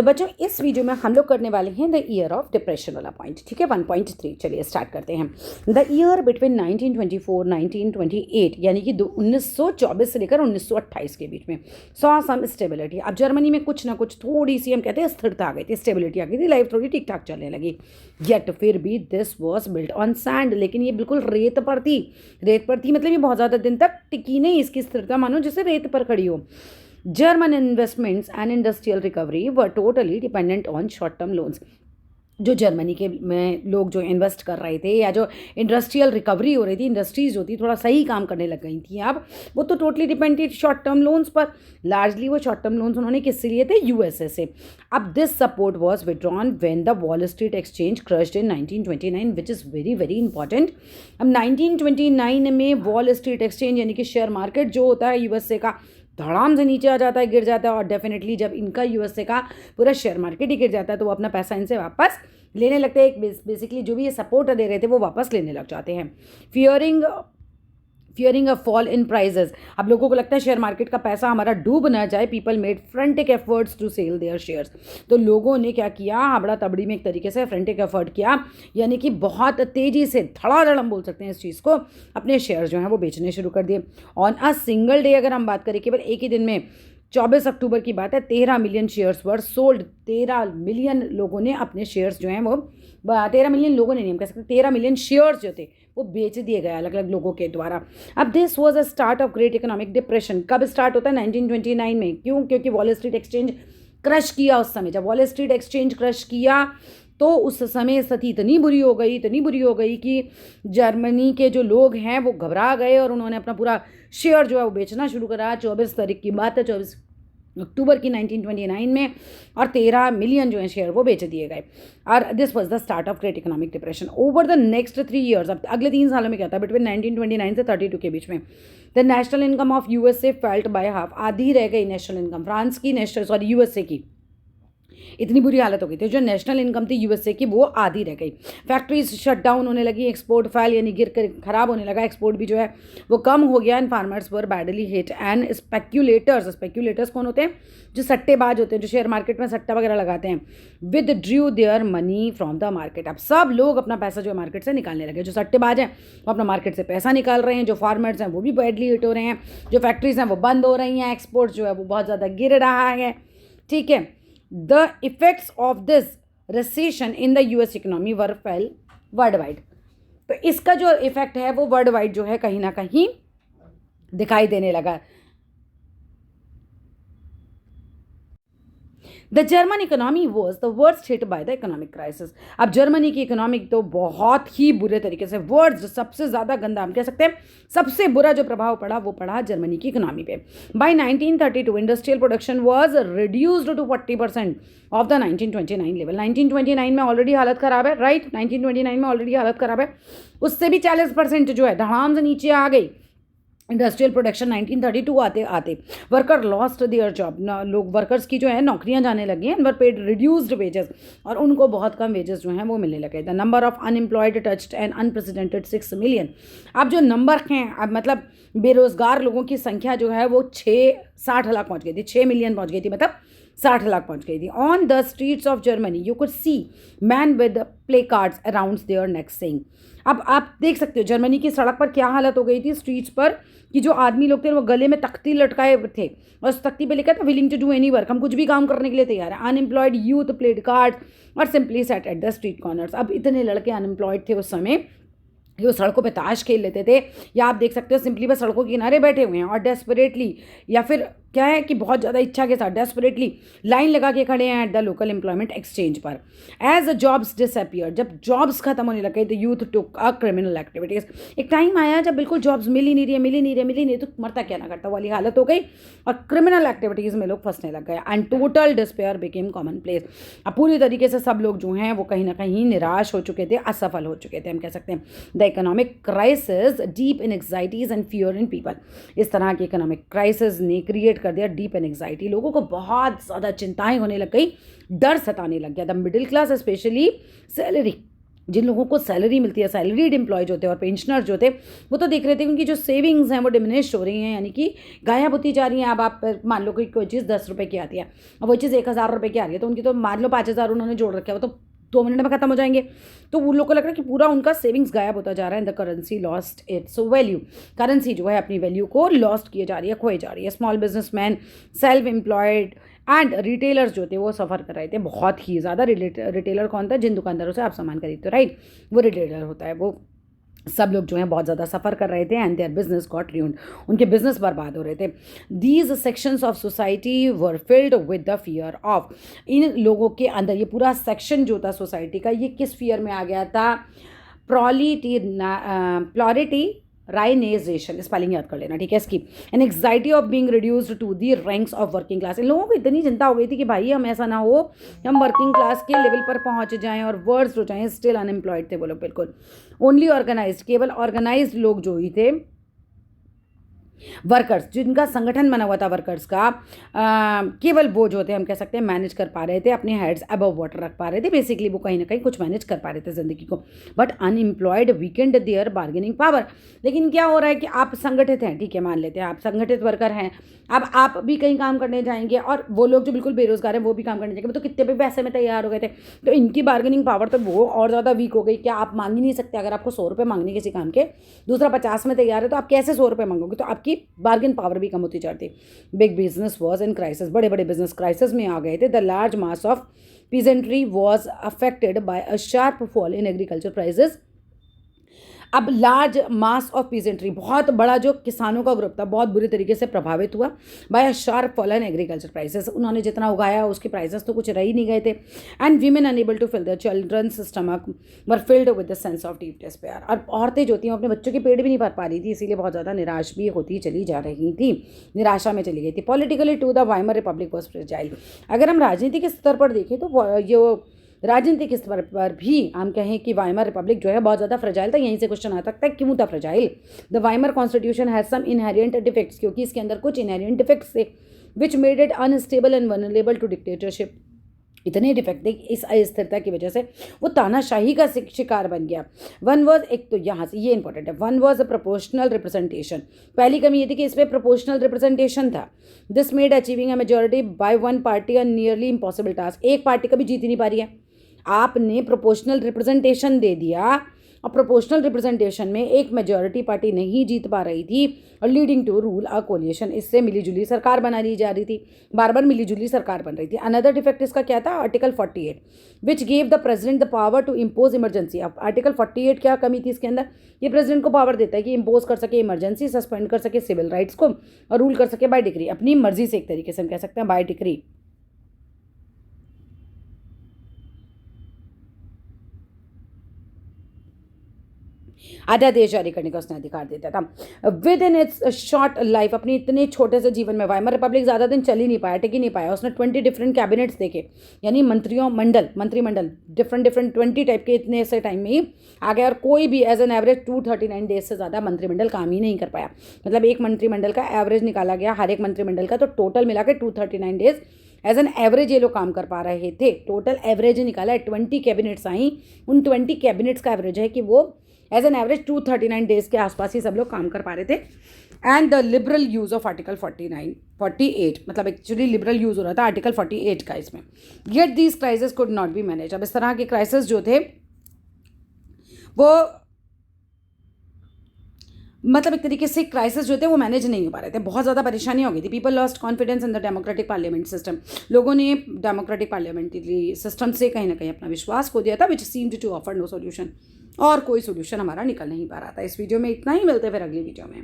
तो बच्चों इस वीडियो में हम लोग करने वाले हैं द ईयर ऑफ डिप्रेशन वाला पॉइंट, ठीक है, 1.3। चलिए स्टार्ट करते हैं। द ईयर बिटवीन 1924 1928 यानी कि 1924 से लेकर 1928 के बीच में सॉ सम स्टेबिलिटी। अब जर्मनी में कुछ ना कुछ थोड़ी सी हम कहते हैं स्थिरता आ गई थी, स्टेबिलिटी आ गई थी, लाइफ थोड़ी ठीक ठाक चलने लगी। येट फिर भी this was built on sand, लेकिन ये बिल्कुल रेत पर थी। रेत पर थी मतलब ये बहुत ज़्यादा दिन तक टिकी नहीं, इसकी स्थिरता मानो जैसे रेत पर खड़ी हो। German investments and industrial recovery were totally dependent on short-term loans। जो जर्मनी के में लोग जो इन्वेस्ट कर रहे थे या जो इंडस्ट्रियल रिकवरी हो रही थी, इंडस्ट्रीज जो थी थोड़ा सही काम करने लग गई थी, अब वो तो टोटली डिपेंड थी शॉर्ट टर्म लोन्स पर। लार्जली वो शॉर्ट टर्म लोन्स उन्होंने किससे लिए थे? यूएसए से। अब this support was withdrawn when the wall street exchange crushed in 1929 which is very very important. अब 1929 में वॉल स्ट्रीट एक्सचेंज यानी कि शेयर मार्केट जो होता है यूएसए का, धड़ाम से नीचे आ जाता है, गिर जाता है। और डेफिनेटली जब इनका यूएसए का पूरा शेयर मार्केट ही गिर जाता है तो वो अपना पैसा इनसे वापस लेने लगते हैं। बेसिकली जो भी ये सपोर्ट दे रहे थे वो वापस लेने लग जाते हैं। Fearing a fall in prices. अब लोगों को लगता है शेयर मार्केट का पैसा हमारा डूब ना जाए, people made frantic efforts to sell their shares. तो लोगों ने क्या किया, हबड़ा तबड़ी में एक तरीके से फ्रंटिक एफर्ट किया, यानी कि बहुत तेज़ी से धड़ाधड़ हम बोल सकते हैं इस चीज़ को, अपने शेयर जो हैं वो बेचने शुरू कर दिए। ऑन अ सिंगल डे अगर हम बात करें, केवल एक ही दिन में 24 अक्टूबर की बात है, 13 million shares were sold. 13 million लोगों ने अपने शेयर्स जो हैं वो 13 मिलियन लोगों ने नहीं, हम कह सकते 13 मिलियन शेयर्स जो थे वो बेच दिए गए अलग अलग लोगों के द्वारा। अब this was a start of great economic depression. कब स्टार्ट होता है? 1929 में। क्यों? क्योंकि वॉल स्ट्रीट एक्सचेंज क्रश किया उस समय। जब वॉल स्ट्रीट एक्सचेंज क्रश किया तो उस समय स्थिति इतनी बुरी हो गई कि जर्मनी के जो लोग हैं वो घबरा गए और उन्होंने अपना पूरा शेयर जो है वो बेचना शुरू करा। 24 तारीख की बात है, 24 अक्टूबर की 1929 में, और 13 मिलियन जो है शेयर वो बेच दिए गए। और this was the start of great economic depression over the next 3 years. अब अगले 3 सालों में क्या था? बिटवीन 1929 से 32 के बीच में the national income of USA felt by half. आधी रह गई नेशनल इनकम फ्रांस की, यूएसए की। इतनी बुरी हालत हो गई थी, जो नेशनल इनकम थी यूएसए की वो आधी रह गई। फैक्ट्रीज शट डाउन होने लगी, एक्सपोर्ट फेल यानी गिर कर खराब होने लगा, एक्सपोर्ट भी जो है वो कम हो गया। And farmers were badly hit and speculators कौन होते हैं? जो सट्टेबाज होते हैं, जो शेयर मार्केट में सट्टा वगैरह लगाते हैं। With Drew their money from the market. अब सब लोग अपना पैसा जो है मार्केट से निकालने लगे। जो सट्टेबाज हैं वो अपना मार्केट से पैसा निकाल रहे हैं, जो फार्मर्स हैं वो भी बैडली हिट हो रहे हैं, जो फैक्ट्रीज हैं वो बंद हो रही हैं, एक्सपोर्ट जो है वो बहुत ज़्यादा गिर रहा है, ठीक है। The effects of this recession in the US economy were felt worldwide। तो इसका जो इफेक्ट है वो वर्ल्ड वाइड जो है कहीं ना कहीं दिखाई देने लगा। The German economy was the worst hit by the economic crisis. अब जर्मनी की इकोनॉमिक तो बहुत ही बुरे तरीके से, वर्ड्स सबसे ज़्यादा गंदा हम कह सकते हैं, सबसे बुरा जो प्रभाव पड़ा वो पड़ा जर्मनी की इकोनॉमी पे। By 1932 industrial production was reduced to 40% of the 1929 level. 1929 में ऑलरेडी हालत ख़राब है, राइट? 1929 में ऑलरेडी हालत ख़राब है, उससे भी 40% जो है धड़ाम से नीचे आ गई इंडस्ट्रियल प्रोडक्शन। 1932 आते आते वर्कर लॉस्ट देयर जॉब। लोग वर्कर्स की जो है नौकरियां जाने लगी हैं, वर पेड रिड्यूस्ड वेजेस, और उनको बहुत कम वेजेस जो हैं वो मिलने लगे। The number of unemployed touched an unprecedented 6 million. अब जो नंबर हैं, अब मतलब बेरोजगार लोगों की संख्या जो है वो 60 लाख पहुँच गई थी, 6 मिलियन पहुँच गई थी, मतलब 60 लाख पहुँच गई थी। On the streets of Germany you could see man with play cards around their neck saying. अब आप देख सकते हो जर्मनी की सड़क पर क्या हालत हो गई थी स्ट्रीट्स पर, कि जो आदमी लोग थे वो गले में तख्ती लटकाए थे और उस तख्ती पे लिखा था willing to do any work, हम कुछ भी काम करने के लिए तैयार है। अनएम्प्लॉयड यूथ प्लेड कार्ड और simply sat at the street corners. अब इतने लड़के अनएम्प्लॉयड थे उस समय, जो सड़कों पे ताश खेल लेते थे, या आप देख सकते हो सिंपली बस सड़कों के किनारे बैठे हुए हैं और डेस्परेटली, या फिर क्या है कि बहुत ज़्यादा इच्छा के साथ डेस्परेटली लाइन लगा के खड़े हैं at the local employment exchange पर। एज जॉब्स डिसअपियर, जब जॉब्स खत्म होने लगे तो youth took a criminal activities. एक टाइम आया जब बिल्कुल जॉब्स मिल ही नहीं रही, तो मरता क्या ना करता वाली हालत हो गई और क्रिमिनल एक्टिविटीज़ में लोग फंसने लग गए। And total despair became common place. अब पूरी तरीके से सब लोग जो हैं वो कहीं ना कहीं निराश हो चुके थे, असफल हो चुके थे, हम कह सकते हैं। The economic crisis deep in anxieties and fear in people. इस तरह की इकोनॉमिक क्राइसिस ने क्रिएट कर दिया डीप इन एंग्जाइटी, लोगों को बहुत ज़्यादा चिंताएं होने लग गई, डर सताने लग गया। द मिडिल क्लास स्पेशली जिन लोगों को सैलरी मिलती है, सैलरीड एम्प्लॉयज होते हैं और पेंशनर जो थे, वो तो देख रहे थे उनकी जो सेविंग्स हैं वो डिमिनिश हो रही हैं, यानी कि गायब होती जा रही हैं। अब आप मान लो कि कोई चीज़ 10 रुपये की आती है और वो चीज़ 1000 रुपये की आ रही है, तो उनकी तो मान लो 5000 उन्होंने जोड़ रखे हैं, वो तो 2 मिनट में खत्म हो जाएंगे। तो उन लोग को लग रहा है कि पूरा उनका सेविंग्स गायब होता जा रहा है। The currency lost its value, currency जो है अपनी वैल्यू को लॉस्ट किए जा रही है, खोए जा रही है। Small businessman, self employed and retailers जो थे वो सफ़र कर रहे थे बहुत ही ज़्यादा। रिटेलर कौन था? जिन दुकानदारों से आप सामान खरीदते हो, राइट, वो रिटेलर होता है। वो सब लोग जो हैं बहुत ज़्यादा सफ़र कर रहे थे and their business got ruined, उनके बिजनेस बर्बाद हो रहे थे। These sections of society were filled with the fear of, इन लोगों के अंदर ये पूरा सेक्शन जो था सोसाइटी का, ये किस फियर में आ गया था? प्लॉरिटी राइनेजेशन, स्पेलिंग याद कर लेना, ठीक है इसकी। An anxiety of being reduced to the ranks of working class, इन लोगों को इतनी चिंता हो गई थी कि भाई हम ऐसा ना हो हम वर्किंग क्लास के लेवल पर पहुंच जाएं और वर्ड्स हो जाएं। स्टिल अनएम्प्लॉयड थे वो लोग बिल्कुल। ओनली ऑर्गेनाइज्ड, केवल ऑर्गेनाइज्ड लोग जो ही थे, वर्कर्स जिनका संगठन बना हुआ था वर्कर्स का, केवल वो जो थे हम कह सकते हैं मैनेज कर पा रहे थे, अपने हेड्स अबव वाटर रख पा रहे थे। बेसिकली वो कहीं ना कहीं कुछ मैनेज कर पा रहे थे ज़िंदगी को। But unemployed weakened their bargaining power, लेकिन क्या हो रहा है कि आप संगठित हैं, ठीक है मान लेते हैं आप संगठित वर्कर हैं, अब आप भी कहीं काम करने जाएंगे और वो लोग जो बिल्कुल बेरोजगार हैं वो भी काम करने जाएंगे, तो कितने भी पैसे में तैयार हो गए थे, तो इनकी बार्गेनिंग पावर तो वो और ज़्यादा वीक हो गई। क्या आप मांग ही नहीं सकते? अगर आपको 100 रुपये मांगने किसी काम के, दूसरा 50 में तैयार है, तो आप कैसे 100 रुपये मांगोगे? तो आपकी बार्गेन पावर भी कम होती जाती। Big business was in crisis, बड़े बड़े बिजनेस क्राइसिस में आ गए थे। The large mass of peasantry was affected by a sharp fall in agriculture prices. अब लार्ज मास ऑफ पीजेंट्री, बहुत बड़ा जो किसानों का ग्रुप था, बहुत बुरी तरीके से प्रभावित हुआ by a sharp fall in agriculture prices. उन्होंने जितना उगाया उसके प्राइसेस तो कुछ रह ही नहीं गए थे। And women unable to fill the children's stomach were filled with the sense of deep despair, और औरतें जो थी वो अपने बच्चों के पेट भी नहीं भर पा रही थी, इसीलिए बहुत ज़्यादा निराश भी होती चली जा रही थी, निराशा में चली गई थी। Politically too the Weimar Republic was fragile, अगर हम राजनीति के स्तर पर देखें तो ये राजनीतिक स्तर पर भी हम कहें कि वाइमर रिपब्लिक जो है बहुत ज़्यादा फ्रेजाइल था। यहीं से क्वेश्चन आ सकता है क्यों था fragile? The Weimar constitution has some inherent defects, क्योंकि इसके अंदर कुछ इनहेरिएंट डिफेक्ट्स थे which made it unstable and vulnerable to dictatorship. इतने डिफेक्ट थे कि इस अस्थिरता की वजह से वो तानाशाही का शिकार बन गया। वन वॉज, एक तो यहाँ से ये इंपॉर्टेंट है, one was a proportional representation. पहली कमी ये थी कि इसमें प्रोपोर्शनल रिप्रेजेंटेशन था। This made achieving a majority by one party a nearly impossible task, एक पार्टी कभी जीत ही नहीं पा रही है। आपने प्रोपोर्शनल रिप्रेजेंटेशन दे दिया और प्रोपोर्शनल रिप्रेजेंटेशन में एक मेजॉरिटी पार्टी नहीं जीत पा रही थी और leading to rule a coalition, इससे मिलीजुली सरकार बना ली जा रही थी, बार बार मिलीजुली सरकार बन रही थी। अनदर डिफेक्ट इसका क्या था? Article 48 which gave the president the power to impose emergency. अब आर्टिकल 48 क्या कमी थी इसके अंदर? ये प्रेसिडेंट को पावर देता है कि इम्पोज कर सके इमरजेंसी, सस्पेंड कर सके सिविल राइट्स को और रूल कर सके बाय डिक्री, अपनी मर्जी से, एक तरीके से हम कह सकते हैं बाय डिक्री। अध्यादेश जारी करने का उसने अधिकार देता था। With in its short life, अपनी इतने छोटे से जीवन में वाइमर रिपब्लिक ज़्यादा दिन चल ही नहीं पाया, टिक ही नहीं पाया। उसने 20 डिफरेंट कैबिनेट्स देखे, यानी मंत्रिमंडल डिफरेंट 20 टाइप के इतने से टाइम में ही आ गया, और कोई भी एज एन एवरेज 239 डेज से ज़्यादा मंत्रिमंडल काम ही नहीं कर पाया। मतलब एक मंत्रिमंडल का एवरेज निकाला गया हर एक मंत्रिमंडल का, तो टोटल मिला के 239 डेज एज एन एवरेज ये लोग काम कर पा रहे थे। टोटल एवरेज निकाला है, 20 कैबिनेट्स आई, उन 20 कैबिनेट्स का एवरेज है कि वो एज एन एवरेज 239 डेज के आसपास ही सब लोग काम कर पा रहे थे। And the liberal use of article 48, मतलब एक्चुअली लिबरल यूज़ हो रहा था आर्टिकल 48 का इसमें। Yet these crisis could not be manage, अब इस तरह के क्राइसिस जो थे वो मतलब एक तरीके से क्राइसिस जो थे वो मैनेज नहीं हो पा रहे थे, बहुत ज़्यादा परेशानी हो गई थी। People lost confidence in the democratic parliament system, लोगों ने डेमोक्रेटिक पार्लियामेंट्री सिस्टम से कहीं ना कहीं अपना विश्वास खो दिया था, which seemed to offer no solution, और कोई सोल्यूशन हमारा निकल नहीं पा रहा था। इस वीडियो में इतना ही, मिलते फिर अगली वीडियो में।